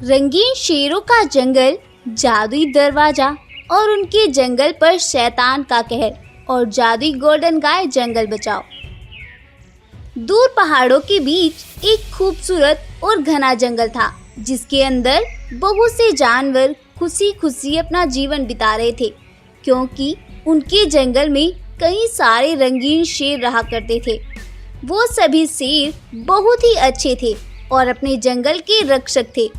रंगीन शेरों का जंगल, जादुई दरवाजा और उनके जंगल पर शैतान का कहर और जादुई गोल्डन गाय जंगल बचाओ। दूर पहाड़ों के बीच एक खूबसूरत और घना जंगल था, जिसके अंदर बहुत से जानवर खुशी खुशी अपना जीवन बिता रहे थे, क्योंकि उनके जंगल में कई सारे रंगीन शेर रहा करते थे। वो सभी शेर बहुत ही अच्छे थे और अपने जंगल के रक्षक थे।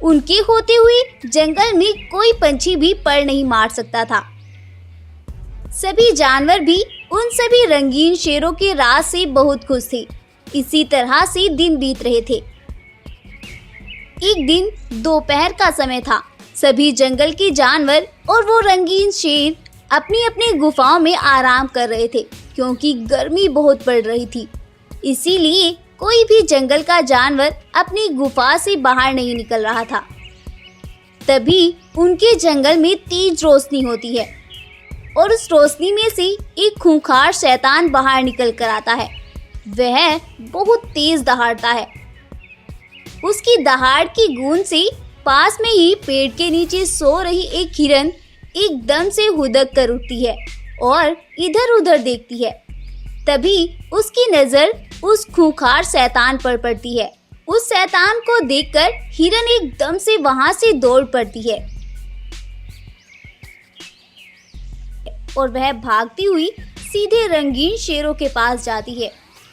उनके होते हुए जंगल में कोई पंछी भी पर नहीं मार सकता था। सभी जानवर भी उन सभी रंगीन शेरों के राज से बहुत खुश थे। इसी तरह से दिन बीत रहे थे। एक दिन दोपहर का समय था। सभी जंगल के जानवर और वो रंगीन शेर अपनी अपनी गुफाओं में आराम कर रहे थे, क्योंकि गर्मी बहुत पड़ रही थी। इसीलिए कोई भी जंगल का जानवर अपनी गुफा से बाहर नहीं निकल रहा था। तभी उनके जंगल में तेज रोशनी होती है और उस रोशनी में से एक खूंखार शैतान बाहर निकल कर आता है। वह बहुत तेज दहाड़ता है। उसकी दहाड़ की गूंज से पास में ही पेड़ के नीचे सो रही एक हिरन एकदम से हुदक कर उठती है और इधर उधर देखती है। तभी उसकी नजर उस खूंखार शैतान पर पड़ती है। उस शैतान को देखकर हिरन एकदम से वहां से दौड़ पड़ती है और वह भागती हुई सीधे रंगीन शेरों के पास जाती है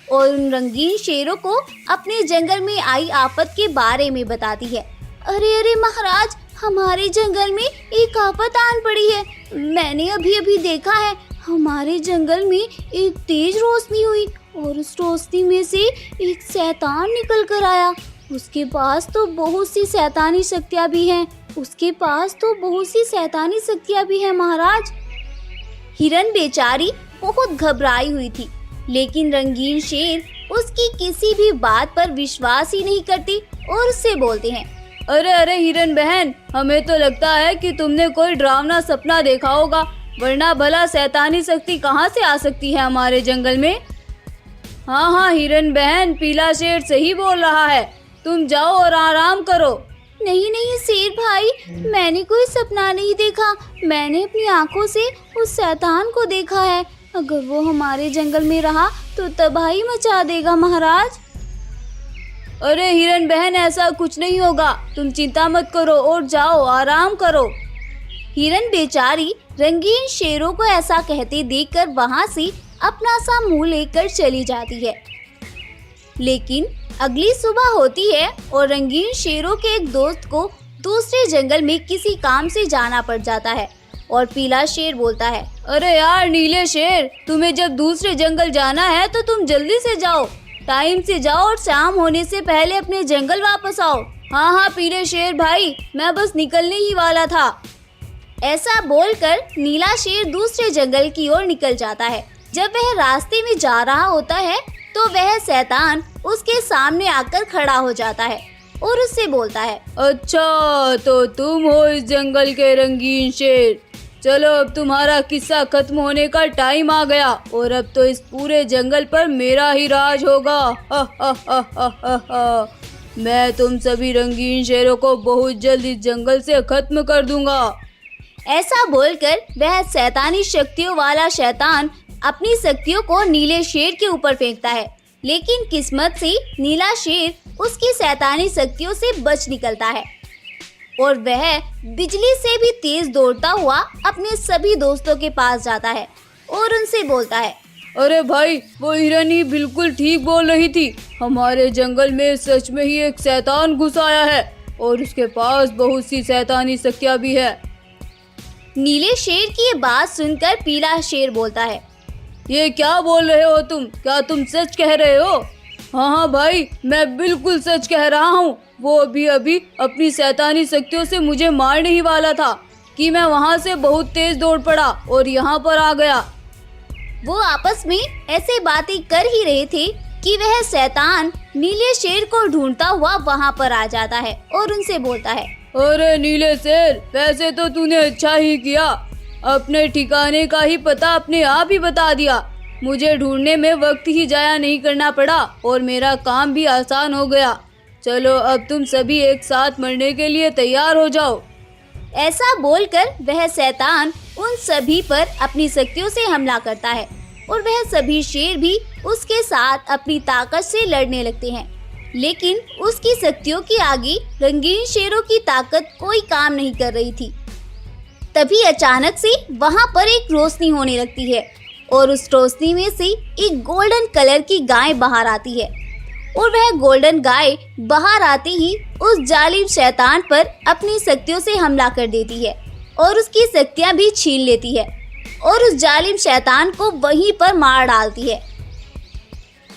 और उन रंगीन शेरों को अपने जंगल में आई आफत के बारे में बताती है। अरे अरे महाराज, हमारे जंगल में एक आफत आन पड़ी है। मैंने अभी अभी देखा है, हमारे जंगल में एक तेज रोशनी हुई और उस रोशनी में से एक शैतान निकल कर आया। उसके पास तो बहुत सी शैतानी शक्तियाँ भी हैं महाराज। हिरन बेचारी बहुत घबराई हुई थी, लेकिन रंगीन शेर उसकी किसी भी बात पर विश्वास ही नहीं करती और उससे बोलते हैं, अरे अरे हिरन बहन, हमें तो लगता है कि तुमने कोई डरावना सपना देखा होगा, वरना भला शैतानी शक्ति कहाँ से आ सकती है हमारे जंगल में। हाँ हाँ हिरन बहन, पीला शेर सही बोल रहा है, तुम जाओ और आराम करो। नहीं नहीं शेर भाई, मैंने कोई सपना नहीं देखा। मैंने अपनी आंखों से उस शैतान को देखा है। अगर वो हमारे जंगल में रहा तो तबाही मचा देगा महाराज। अरे हिरन बहन, ऐसा कुछ नहीं होगा, तुम चिंता मत करो और जाओ आराम करो। हिरन बेचारी रंगीन शेरों को ऐसा कहते देखकर वहां से अपना सा मुंह लेकर चली जाती है। लेकिन अगली सुबह होती है और रंगीन शेरों के एक दोस्त को दूसरे जंगल में किसी काम से जाना पड़ जाता है और पीला शेर बोलता है, अरे यार नीले शेर, तुम्हें जब दूसरे जंगल जाना है तो तुम जल्दी से जाओ, टाइम से जाओ और शाम होने से पहले अपने जंगल वापस आओ। हाँ हाँ पीले शेर भाई, मैं बस निकलने ही वाला था। ऐसा बोलकर नीला शेर दूसरे जंगल की ओर निकल जाता है। जब वह रास्ते में जा रहा होता है तो वह शैतान उसके सामने आकर खड़ा हो जाता है और उससे बोलता है, अच्छा तो तुम हो इस जंगल के रंगीन शेर। चलो अब तुम्हारा किस्सा खत्म होने का टाइम आ गया और अब तो इस पूरे जंगल पर मेरा ही राज होगा। हा हा हा हा हा हा। मैं तुम सभी रंगीन शेरों को बहुत जल्द इस जंगल से खत्म कर दूंगा। ऐसा बोलकर वह शैतानी शक्तियों वाला शैतान अपनी शक्तियों को नीले शेर के ऊपर फेंकता है, लेकिन किस्मत से नीला शेर उसकी शैतानी शक्तियों से बच निकलता है और वह बिजली से भी तेज दौड़ता हुआ अपने सभी दोस्तों के पास जाता है और उनसे बोलता है, अरे भाई, वो हिरनी बिल्कुल ठीक बोल रही थी। हमारे जंगल में सच में ही एक शैतान घुस आया है और उसके पास बहुत सी शैतानी शक्तियाँ भी है। नीले शेर की ये बात सुनकर पीला शेर बोलता है, ये क्या बोल रहे हो तुम? क्या तुम सच कह रहे हो? हाँ हाँ भाई, मैं बिल्कुल सच कह रहा हूँ। वो अभी अभी अपनी शैतानी शक्तियों से मुझे मारने ही वाला था कि मैं वहाँ से बहुत तेज दौड़ पड़ा और यहाँ पर आ गया। वो आपस में ऐसे बातें कर ही रहे थे कि वह शैतान नीले शेर को ढूंढता हुआ वहाँ पर आ जाता है और उनसे बोलता है, अरे नीले शेर, वैसे तो तूने अच्छा ही किया, अपने ठिकाने का ही पता अपने आप ही बता दिया। मुझे ढूंढने में वक्त ही जाया नहीं करना पड़ा और मेरा काम भी आसान हो गया। चलो अब तुम सभी एक साथ मरने के लिए तैयार हो जाओ। ऐसा बोलकर वह शैतान उन सभी पर अपनी शक्तियों से हमला करता है और वह सभी शेर भी उसके साथ अपनी ताकत से लड़ने लगते हैं। लेकिन उसकी शक्तियों के आगे रंगीन शेरों की ताकत कोई काम नहीं कर रही थी। तभी अचानक से वहां पर एक रोशनी होने लगती है और उस रोशनी में से एक गोल्डन कलर की गाय बाहर आती है और वह गोल्डन गाय बाहर आते ही उस जालिम शैतान पर अपनी शक्तियों से हमला कर देती है और उसकी शक्तियां भी छीन लेती है और उस जालिम शैतान को वहीं पर मार डालती है।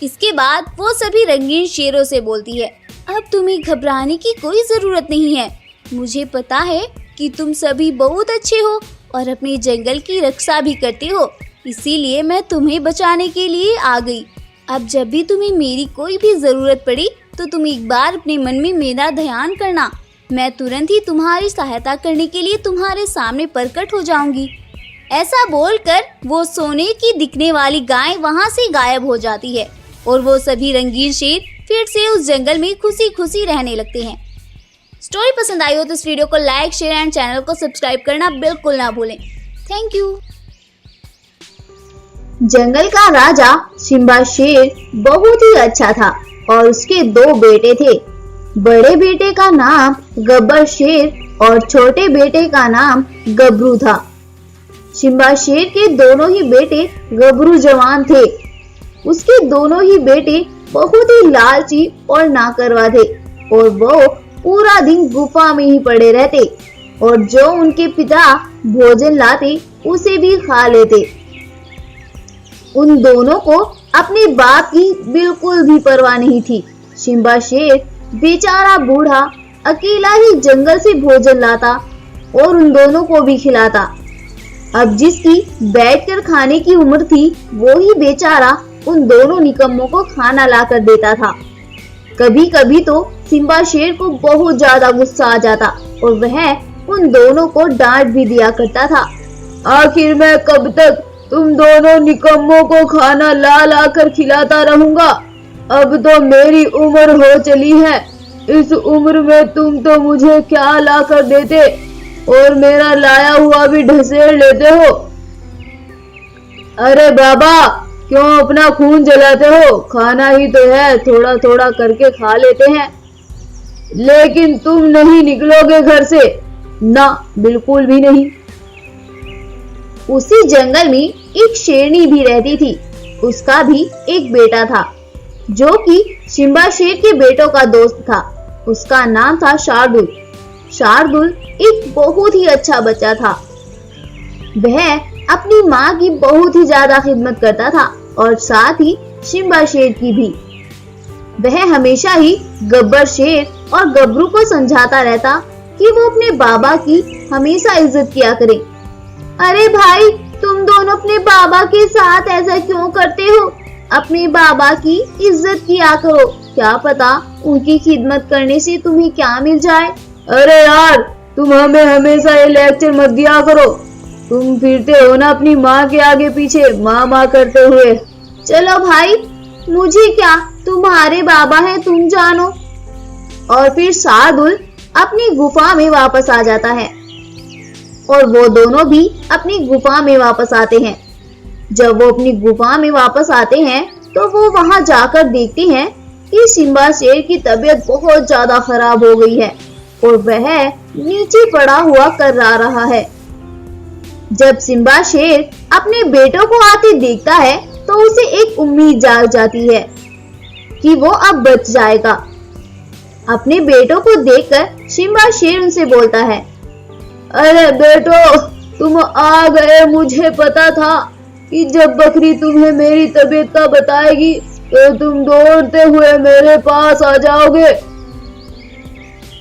इसके बाद वो सभी रंगीन शेरों से बोलती है, अब तुम्हें घबराने की कोई जरूरत नहीं है। मुझे पता है कि तुम सभी बहुत अच्छे हो और अपने जंगल की रक्षा भी करते हो, इसीलिए मैं तुम्हें बचाने के लिए आ गई। अब जब भी तुम्हें मेरी कोई भी जरूरत पड़ी तो तुम एक बार अपने मन में मेरा ध्यान करना, मैं तुरंत ही तुम्हारी सहायता करने के लिए तुम्हारे सामने प्रकट हो जाऊंगी। ऐसा बोलकर वो सोने की दिखने वाली गाय वहां से गायब हो जाती है और वो सभी रंगीन शेर फिर से उस जंगल में खुशी खुशी रहने लगते हैं। स्टोरी पसंद आई हो तो इस वीडियो को लाइक, शेयर एंड चैनल को सब्सक्राइब करना बिल्कुल ना भूलें। Thank you. जंगल का राजा सिम्बा शेर बहुत ही अच्छा था और उसके 2 बेटे थे। बड़े बेटे का नाम गब्बर शेर और छोटे बेटे का नाम गबरू था। सिम्बा शेर के दोनों ही बेटे गबरू जवान थे। उसके दोनों ही बेटे बहुत ही लालची और नाकरवा थे और वो पूरा दिन गुफा में ही पड़े रहते और जो उनके पिता भोजन लाते उसे भी खा लेते। उन दोनों को अपने बाप की बिल्कुल भी परवाह नहीं थी। सिम्बा शेर बेचारा बूढ़ा अकेला ही जंगल से भोजन लाता और उन दोनों को भी खिलाता। अब जिसकी बैठकर खाने की उम्र थी वो ही बेचारा उन दोनों निकम्मों को खाना लाकर देता था। कभी कभी तो सिम्बा शेर को बहुत ज्यादा गुस्सा आ जाता और वह उन दोनों को डांट भी दिया करता था। आखिर मैं कब तक तुम दोनों निकम्मों को खाना ला ला कर खिलाता रहूंगा? अब तो मेरी उम्र हो चली है। इस उम्र में तुम तो मुझे क्या ला कर देते और मेरा लाया हुआ भी ढसेड़ लेते हो। अरे बाबा, क्यों अपना खून जलाते हो? खाना ही तो है, थोड़ा थोड़ा करके खा लेते हैं। लेकिन तुम नहीं निकलोगे घर से, ना बिल्कुल भी नहीं। उसी जंगल में एक शेरनी भी रहती थी। उसका भी एक बेटा था जो कि सिम्बा शेर के बेटों का दोस्त था। उसका नाम था शार्दुल। शार्दुल एक बहुत ही अच्छा बच्चा था। वह अपनी माँ की बहुत ही ज्यादा खिदमत करता था और साथ ही सिम्बा शेर की भी। वह हमेशा ही गब्बर शेर और गबरू को समझाता रहता कि वो अपने बाबा की हमेशा इज्जत किया करें। अरे भाई, तुम दोनों अपने बाबा के साथ ऐसा क्यों करते हो? अपने बाबा की इज्जत किया करो, क्या पता उनकी खिदमत करने से तुम्हें क्या मिल जाए। अरे यार, तुम हमें हमेशा ये लेक्चर मत दिया करो। तुम फिरते हो ना अपनी माँ के आगे पीछे माँ माँ करते हुए। चलो भाई, मुझे क्या, तुम्हारे बाबा हैं, तुम जानो। और फिर शार्दुल अपनी गुफा में वापस आ जाता है और वो दोनों भी अपनी गुफा में वापस आते हैं। जब वो अपनी गुफा में वापस आते हैं तो वो वहां जाकर देखते हैं कि सिम्बा शेर की तबीयत बहुत ज्यादा खराब हो गई है और वह नीचे पड़ा हुआ कर्रा रहा है। जब सिम्बा शेर अपने बेटों को आते देखता है तो उसे एक उम्मीद जाग जाती है कि वो अब बच जाएगा। अपने बेटों को देखकर सिम्बा शेर उनसे बोलता है, अरे बेटो, तुम आ गए। मुझे पता था कि जब बकरी तुम्हें मेरी तबीयत का बताएगी तो तुम दौड़ते हुए मेरे पास आ जाओगे।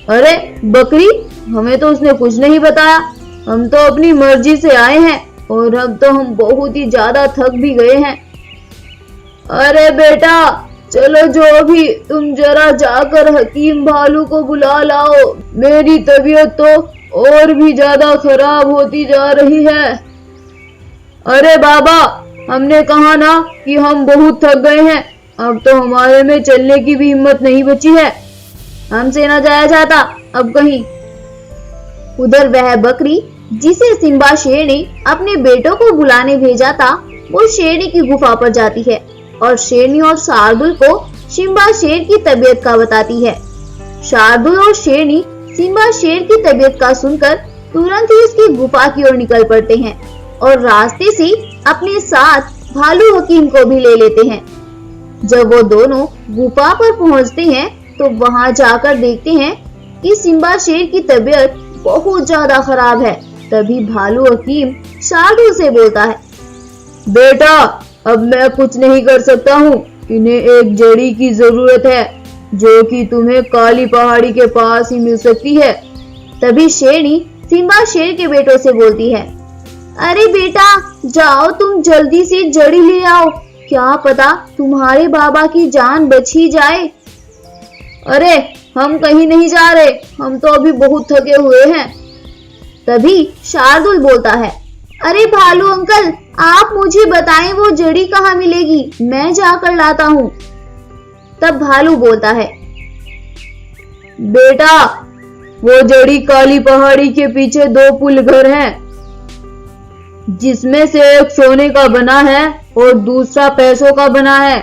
अरे बकरी, हमें तो उसने कुछ नहीं बताया। हम तो अपनी मर्जी से आए हैं और अब तो हम बहुत ही ज्यादा थक भी गए हैं। अरे बेटा, चलो जो भी, तुम जरा जाकर हकीम भालू को बुला लाओ। मेरी तबीयत तो और भी ज्यादा खराब होती जा रही है। अरे बाबा, हमने कहा ना कि हम बहुत थक गए हैं, अब तो हमारे में चलने की भी हिम्मत नहीं बची है। हमसे न जाया जाता अब कहीं। उधर वह बकरी जिसे सिम्बा शेर ने अपने बेटों को बुलाने भेजा था, वो शेरनी की गुफा पर जाती है और शेरनी और शार्दुल को सिम्बा शेर की तबीयत का बताती है। शार्दुल और शेरनी सिम्बा शेर की तबीयत का सुनकर तुरंत ही उसकी गुफा की ओर निकल पड़ते हैं और रास्ते से अपने साथ भालू हकीम को भी ले लेते हैं। जब वो दोनों गुफा पर पहुंचते हैं तो वहां जाकर देखते हैं कि सिम्बा शेर की तबीयत बहुत ज्यादा खराब है। तभी भालू हकीम शार्दुल से बोलता है, बेटा अब मैं कुछ नहीं कर सकता हूँ, इन्हें एक जड़ी की जरूरत है जो कि तुम्हें काली पहाड़ी के पास ही मिल सकती है। तभी शेरनी सिम्बा शेर के बेटों से बोलती है, अरे बेटा जाओ तुम जल्दी से जड़ी ले आओ, क्या पता तुम्हारे बाबा की जान बच ही जाए। अरे हम कहीं नहीं जा रहे, हम तो अभी बहुत थके हुए हैं। तभी शार्दुल बोलता है, अरे भालू अंकल आप मुझे बताएं वो जड़ी कहाँ मिलेगी, मैं जाकर लाता हूँ। तब भालू बोलता है, बेटा वो जड़ी काली पहाड़ी के पीछे 2 पुल घर हैं, जिसमें से एक सोने का बना है और दूसरा पैसों का बना है।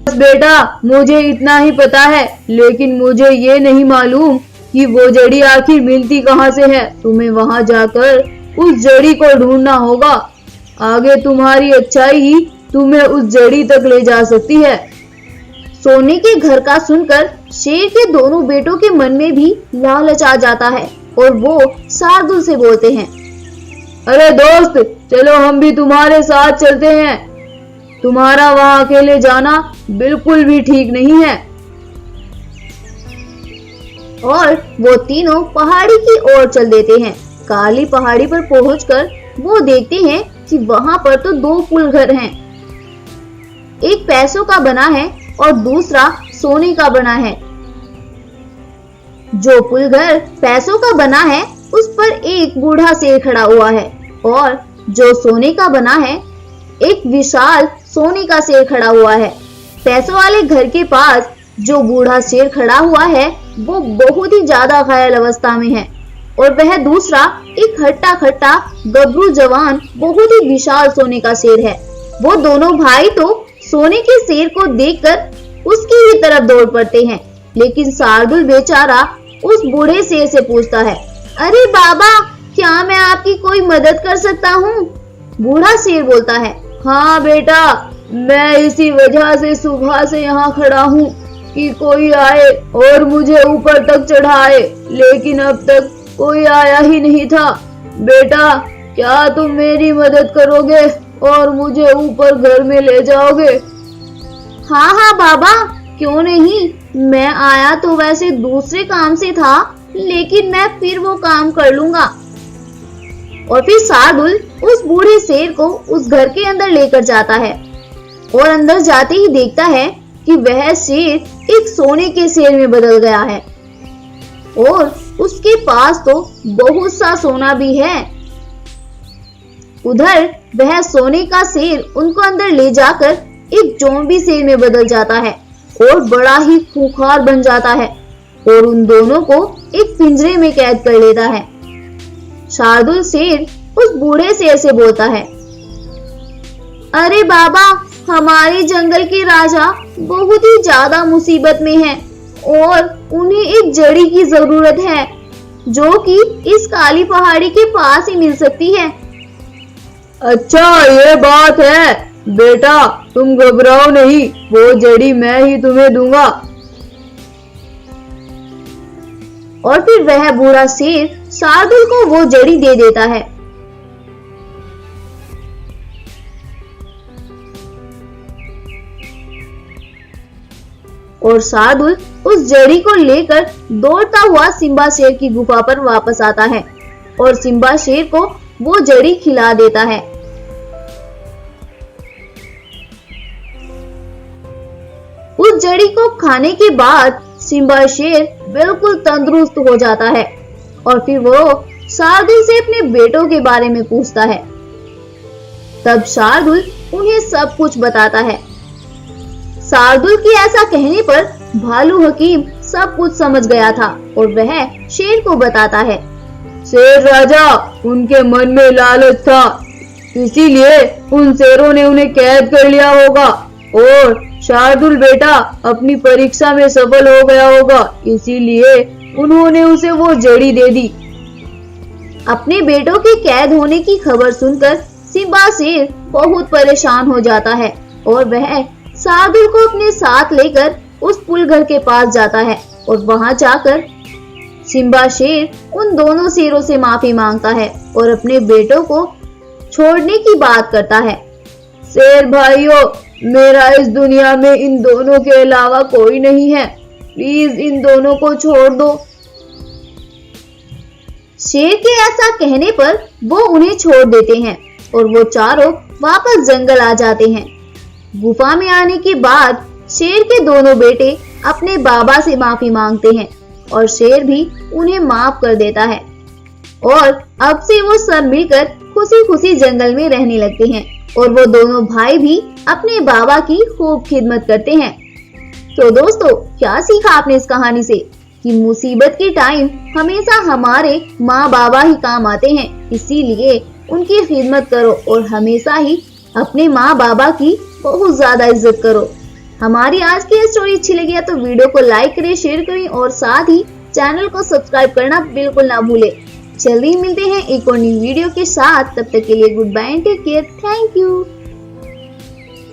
बस बेटा मुझे इतना ही पता है, लेकिन मुझे ये नहीं मालूम कि वो जड़ी आखिर मिलती कहाँ से है। तुम्हें वहां जाकर उस जड़ी को ढूंढना होगा, आगे तुम्हारी अच्छाई ही तुम्हें उस जड़ी तक ले जा सकती है। सोने के घर का सुनकर शेर के दोनों बेटों के मन में भी लालच आ जाता है और वो शार्दुल से बोलते हैं, अरे दोस्त चलो हम भी तुम्हारे साथ चलते हैं, तुम्हारा वहां अकेले जाना बिल्कुल भी ठीक नहीं है। और वो तीनों पहाड़ी की ओर चल देते हैं। काली पहाड़ी पर पहुंचकर वो देखते हैं कि वहां पर तो 2 पुल घर हैं, एक पैसों का बना है और दूसरा सोने का बना है। जो पुल घर पैसों का बना है उस पर एक बूढ़ा शेर खड़ा हुआ है और जो सोने का बना है एक विशाल सोने का शेर खड़ा हुआ है। पैसों वाले घर के पास जो बूढ़ा शेर खड़ा हुआ है वो बहुत ही ज्यादा घायल अवस्था में है और वह दूसरा एक हट्टा खट्टा गबरू जवान बहुत ही विशाल सोने का शेर है। वो दोनों भाई तो सोने के शेर को देखकर उसकी ही तरफ दौड़ पड़ते हैं, लेकिन शार्दुल बेचारा उस बूढ़े शेर से पूछता है, अरे बाबा क्या मैं आपकी कोई मदद कर सकता हूँ? बूढ़ा शेर बोलता है, हाँ बेटा मैं इसी वजह से सुबह से यहाँ खड़ा हूँ कि कोई आए और मुझे ऊपर तक चढ़ाए, लेकिन अब तक कोई आया ही नहीं था। बेटा क्या तुम मेरी मदद करोगे और मुझे ऊपर घर में ले जाओगे? हाँ हाँ बाबा क्यों नहीं, मैं आया तो वैसे दूसरे काम से था, लेकिन मैं फिर वो काम कर लूंगा। और फिर शार्दुल उस बूढ़े शेर को उस घर के अंदर लेकर जाता है और अंदर जाते ही देखता है कि वह शेर एक सोने के शेर में बदल गया है और उसके पास तो बहुत सा सोना भी है। उधर वह सोने का शेर उनको अंदर ले जाकर एक ज़ॉम्बी शेर में बदल जाता है और बड़ा ही खूंखार बन जाता है और उन दोनों को एक पिंजरे में कैद कर लेता है। शार्दुल शेर उस बूढ़े शेर से बोलता है, अरे बाबा हमारे जंगल के राजा बहुत ही ज्यादा मुसीबत में हैं और उन्हें एक जड़ी की जरूरत है जो कि इस काली पहाड़ी के पास ही मिल सकती है। अच्छा ये बात है बेटा, तुम घबराओ नहीं, वो जड़ी मैं ही तुम्हें दूंगा। और फिर वह बूढ़ा शेर शार्दुल को वो जड़ी दे देता है। और शार्दुल उस जड़ी को लेकर दौड़ता हुआ सिम्बा शेर की गुफा पर वापस आता है और सिम्बा शेर को वो जड़ी खिला देता है। उस जड़ी को खाने के बाद सिम्बा शेर बिल्कुल तंदुरुस्त हो जाता है और फिर वो शार्दुल से अपने बेटों के बारे में पूछता है। तब शार्दुल उन्हें सब कुछ बताता है। शार्दुल के ऐसा कहने पर भालू हकीम सब कुछ समझ गया था और वह शेर को बताता है। शेर राजा, उनके मन में लालच था, इसीलिए उन शेरों ने उन्हें कैद कर लिया होगा और शार्दुल बेटा अपनी परीक्षा में सफल हो गया होगा, इसीलिए उन्होंने उसे वो जड़ी दे दी। अपने बेटों के कैद होने की खबर सुनकर सिम्बा शेर बहुत परेशान हो जाता है और वह शार्दुल को अपने साथ लेकर उस पुल घर के पास जाता है और वहां जाकर सिम्बा शेर उन दोनों शेरों से माफी मांगता है और अपने बेटों को छोड़ने की बात करता है। शेर भाइयों, मेरा इस दुनिया में इन दोनों के अलावा कोई नहीं है, प्लीज इन दोनों को छोड़ दो। शेर के ऐसा कहने पर वो उन्हें छोड़ देते हैं और वो चारों वापस जंगल आ जाते हैं। गुफा में आने के बाद शेर के दोनों बेटे अपने बाबा से माफी मांगते हैं और शेर भी उन्हें माफ कर देता है और अब से वो सब मिलकर खुशी खुशी जंगल में रहने लगते हैं और वो दोनों भाई भी अपने बाबा की खूब खिदमत करते हैं। तो दोस्तों, क्या सीखा आपने इस कहानी से कि मुसीबत के टाइम हमेशा हमारे माँ बाबा ही काम आते हैं, इसीलिए उनकी खिदमत करो और हमेशा ही अपने माँ बाबा की बहुत ज्यादा इज्जत करो। हमारी आज की स्टोरी अच्छी लगी है तो वीडियो को लाइक करें, शेयर करें और साथ ही चैनल को सब्सक्राइब करना बिल्कुल ना भूलें। जल्दी मिलते हैं एक और नई वीडियो के साथ, तब तक के लिए good bye and take care. Thank you.